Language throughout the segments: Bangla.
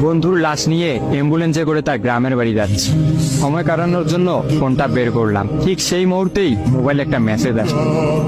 বন্ধুর লাশ নিয়ে অ্যাম্বুলেন্সে করে তার গ্রামের বাড়ি যাচ্ছি। সময় কাটানোর জন্য ফোনটা বের করলাম। ঠিক সেই মুহূর্তেই মোবাইলে একটা মেসেজ আসে।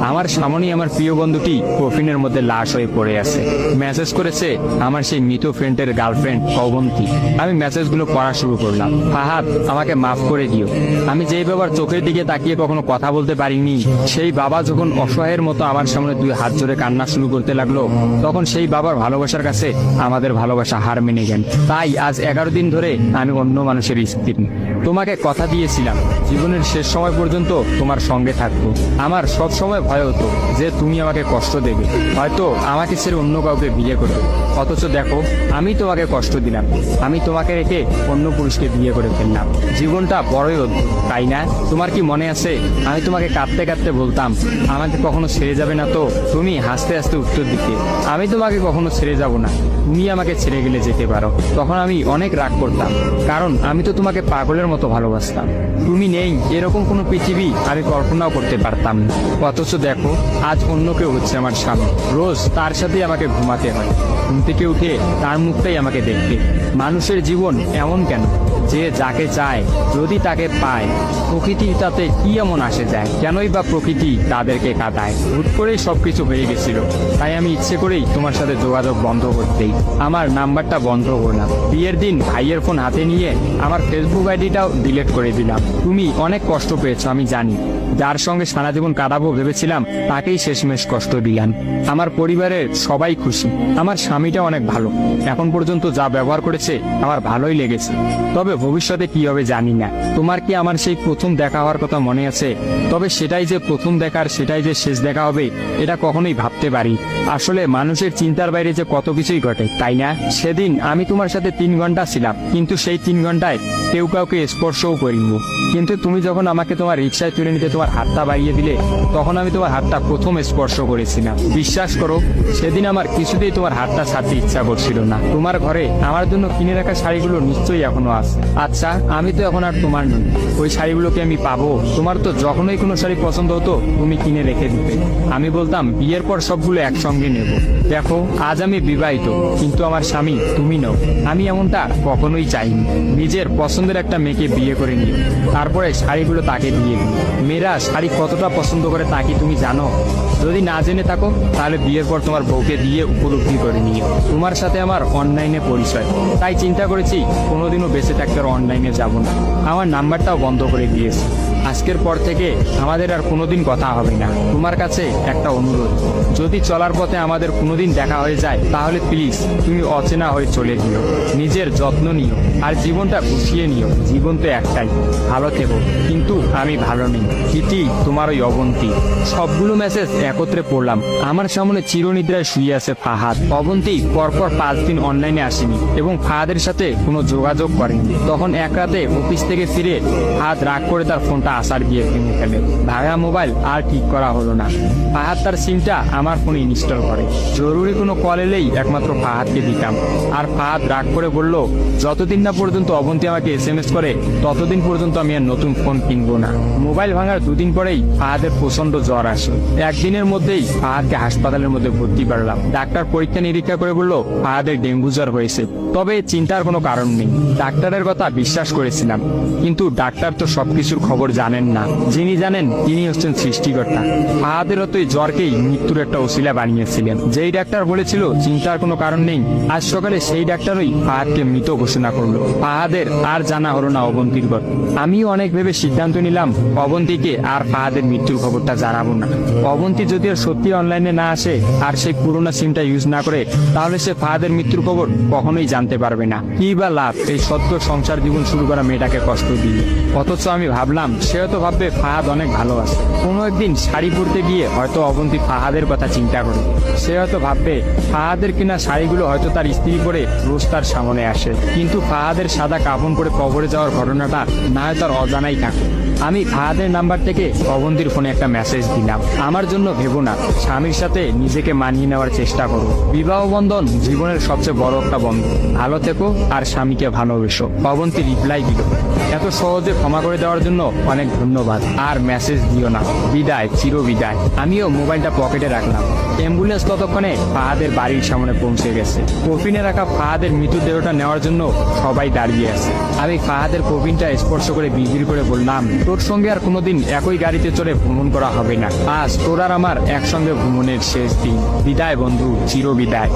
আমার সামনেই আমার প্রিয় বন্ধুটি কফিনের মধ্যে লাশ হয়ে পড়ে আছে। মেসেজ করেছে আমার সেই মৃত ফ্রেন্ডের গার্লফ্রেন্ড অবন্তী। আমি মেসেজগুলো পড়া শুরু করলাম। ফাহাদ, আমাকে মাফ করে দিও। আমি যেই বাবার চোখের দিকে তাকিয়ে কখনো কথা বলতে পারিনি, সেই বাবা যখন অসহায়ের মতো আমার সামনে দুই হাত জোরে কান্না শুরু করতে লাগলো, তখন সেই বাবার ভালোবাসার কাছে আমাদের ভালোবাসা হার মেনে গেল। তাই আজ 11 দিন ধরে আমি অন্য মানুষের স্ত্রী। তোমাকে কথা দিয়েছিলাম জীবনের শেষ সময় পর্যন্ত তোমার সঙ্গে থাকবো। আমার সব সময় ভয় হতো যে তুমি আমাকে কষ্ট দেবে, হয়তো আমাকে ছেড়ে অন্য কাউকে বিয়ে করবে। অথচ দেখো, আমি তোমাকে কষ্ট দিলাম, আমি তোমাকে রেখে অন্য পুরুষকে বিয়ে করে ফেললাম। জীবনটা বড়ই অদ্ভুত, তাই না? তোমার কি মনে আছে আমি তোমাকে কাঁদতে কাঁদতে বলতাম আমাকে কখনো ছেড়ে যাবে না? তো তুমি হাসতে হাসতে উত্তর দিতে আমি তোমাকে কখনো ছেড়ে যাব না, তুমি আমাকে ছেড়ে গেলে যেতে পারো। তখন আমি অনেক রাগ করতাম, কারণ আমি তো তোমাকে পাগলের মতো ভালোবাসতাম। তুমি নেই এরকম কোনো পৃথিবী আমি কল্পনাও করতে পারতাম না। অথচ দেখো, আজ অন্য কেউ হচ্ছে আমার স্বামী। রোজ তার সাথে আমাকে ঘুমাতে হয়, ঘুম থেকে উঠে তার মুখটাই আমাকে দেখতে। মানুষের জীবন এমন কেন যে যাকে চায় যদি তাকে পায়? প্রকৃতি তাতে কি এমন আসে যায়? কেনই বা প্রকৃতি তাদেরকে কাঁদায়? হুট করেই সবকিছু হয়ে গেছিল, তাই আমি ইচ্ছে করেই তোমার সাথে যোগাযোগ বন্ধ করতেই আমার নাম্বারটা বন্ধ করলাম। বিয়ের দিন ভাইয়ের ফোন হাতে নিয়ে আমার ফেসবুক আইডিটাও ডিলিট করে দিলাম। তুমি অনেক কষ্ট পেয়েছো আমি জানি, যার সঙ্গে সারা জীবন কাটাবো ভেবেছিলাম তাকেই শেষমেশ কষ্ট দিলাম। আমার পরিবারের সবাই খুশি, আমার স্বামীটা অনেক ভালো, এখন পর্যন্ত যা ব্যবহার করেছে আমার ভালোই লেগেছে। তবে ভবিষ্যতে কি হবে জানি না। তোমার কি আমার সেই প্রথম দেখা হওয়ার কথা মনে আছে? তবে সেটাই যে প্রথম দেখার, সেটাই যে শেষ দেখা হবে, এটা কখনোই ভাবতে পারি। আসলে মানুষের চিন্তার বাইরে যে কত কিছুই ঘটে, তাই না? সেদিন আমি তোমার সাথে 3 ঘন্টা ছিলাম, কিন্তু সেই 3 ঘন্টায় কেউ কাউকে স্পর্শও করিনি। কিন্তু তুমি যখন আমাকে তোমার রিক্সায় তুলে নিতে তোমার হাতটা বাড়িয়ে দিলে, তখন আমি তোমার হাতটা প্রথম স্পর্শ করেছিলাম। বিশ্বাস করো, সেদিন আমার কিছুতেই তোমার হাতটা ছাড়তে ইচ্ছা করছিল না। তোমার ঘরে আমার জন্য কিনে রাখা শাড়িগুলো নিশ্চয়ই এখনো আছে। আচ্ছা, আমি তো এখন আর তোমার নই, ওই শাড়িগুলোকে আমি পাবো? তোমার তো যখনই কোনো শাড়ি পছন্দ হতো তুমি কিনে রেখে দিতে, আমি বলতাম বিয়ের পর সবগুলো একসঙ্গে নেব। দেখো, আজ আমি বিবাহিত, কিন্তু আমার স্বামী তুমি নও। আমি এমনটা কখনোই চাইনি। নিজের পছন্দের একটা মেয়েকে বিয়ে করে নিও, তারপরে শাড়িগুলো তাকে দিয়ে দিই। মেয়েরা শাড়ি কতটা পছন্দ করে তা কি তুমি জানো? যদি না জেনে থাকো তাহলে বিয়ের পর তোমার বউকে দিয়ে উপলব্ধি করে নিও। তোমার সাথে আমার অনলাইনে পরিচয়, তাই চিন্তা করেছি কোনোদিনও বেঁচে থাকতে আর অনলাইনে যাব না। আমার নাম্বারটাও বন্ধ করে দিয়েছি। আজকের পর থেকে আমাদের আর কোনোদিন কথা হবে না। তোমার কাছে একটা অনুরোধ, যদি চলার পথে আমাদের কোনোদিন দেখা হয়ে যায় তাহলে প্লিজ তুমি অচেনা হয়ে চলে দিও। নিজের যত্ন নিও আর জীবনটা গুছিয়ে নিও। জীবন তো একটাই, ভালো থেকো। কিন্তু আমি ভালো নেই, ইতি তোমার ওই অবন্তী। সবগুলো মেসেজ একত্রে পড়লাম। আমার সামনে চিরনিদ্রায় শুয়ে আছে ফাহাদ। অবন্তী পরপর 5 দিন অনলাইনে আসেনি এবং ফাহাদের সাথে কোনো যোগাযোগ করেনি। তখন এক রাতে অফিস থেকে ফিরে ফাহাদ রাগ করে তার ফোনটা আসার গিয়ে ভেঙে ফেলে। ভাঙা মোবাইল আর ঠিক করা হলো না। ফাহাদ তার সিমটা আমার ফোনে ইনস্টল করে। জরুরি কোনো কল এলেই একমাত্র ফাহাদকে দিতাম। আর ফাহাদ রাগ করে বলল, যতদিন না পর্যন্ত অবন্তী আমাকে SMS করে ততদিন পর্যন্ত আমি আর নতুন ফোন কিনবো না। মোবাইল ভাঙার 2 দিন পরেই ফাহাদের প্রচন্ড জ্বর আসে। একদিনের মধ্যেই ফাহাদকে হাসপাতালের মধ্যে ভর্তি করলাম। ডাক্তার পরীক্ষা নিরীক্ষা করে বলল ফাহাদের ডেঙ্গু জ্বর হয়েছে। তবে চিন্তার কোনো কারণ নেই, ডাক্তারের কথা বিশ্বাস করেছিলাম। কিন্তু ডাক্তার তো সবকিছুর খবর জানেন না, যিনি জানেন তিনি হচ্ছেন সৃষ্টিকর্তা। ফাহাদের হয়তো এই জ্বরকেই মৃত্যুর একটা ওসিলা বানিয়েছিলেন। যেই ডাক্তার বলেছিল চিন্তার কোনো কারণ নেই, আজ সকালে সেই ডাক্তারই ফাহাদকে মৃত ঘোষণা করলো। ফাহাদের আর জানা হলো না অবন্তীর কথা। আমিও অনেক ভেবে সিদ্ধান্ত নিলাম অবন্তীকে আর ফাহাদের মৃত্যুর খবরটা জানাবো না। অবন্তী যদি আর সত্যি অনলাইনে না আসে আর সেই পুরোনো সিমটা ইউজ না করে, তাহলে সে ফাহাদের মৃত্যুর খবর কখনোই জানতে পারবে না। কি বা লাভ এই সত্য সংসার জীবন শুরু করা মেয়েটাকে কষ্ট দিয়ে? অথচ আমি ভাবলাম সে হয়তো ভাববে ফাহাদ অনেক ভালো আছে। কোনো একদিন শাড়ি পরতে গিয়ে হয়তো অবন্তী ফাহাদের কথা চিন্তা করে। সে হয়তো ভাববে ফাহাদের কিনা শাড়িগুলো হয়তো তার স্ত্রী পরে রোজ তার সামনে আসে। কিন্তু ফাহাদের সাদা কাফন পরে কবরে যাওয়ার ঘটনাটা না হয় তার অজানাই থাকে। আমি ফাহাদের নাম্বার থেকে অবন্তীর ফোনে একটা মেসেজ দিলাম, আমার জন্য ভেবো না, স্বামীর সাথে নিজেকে মানিয়ে নেওয়ার চেষ্টা করো। বিবাহ বন্ধন জীবনের সবচেয়ে বড় একটা বন্ধন, ভালো থেকো আর স্বামীকে ভালোবেসো। অবন্তী রিপ্লাই দিল, এত সহজে ক্ষমা করে দেওয়ার জন্য অনেক অনেক ধন্যবাদ, আর মেসেজ দিও না। বিদায়, চির বিদায়। আমিও মোবাইলটা পকেটে রাখলাম। অ্যাম্বুলেন্স ততক্ষণে ফাহাদের বাড়ির সামনে পৌঁছে গেছে। কফিনে রাখা ফাহাদের মৃতদেহটা নেওয়ার জন্য সবাই দাঁড়িয়ে আছে। আমি ফাহাদের কফিনটা স্পর্শ করে বিড়বিড় করে বললাম, তোর সঙ্গে আর কোনোদিন একই গাড়িতে চড়ে ভ্রমণ করা হবে না। আজ তোর আর আমার একসঙ্গে ভ্রমণের শেষ দিন। বিদায় বন্ধু, চির বিদায়।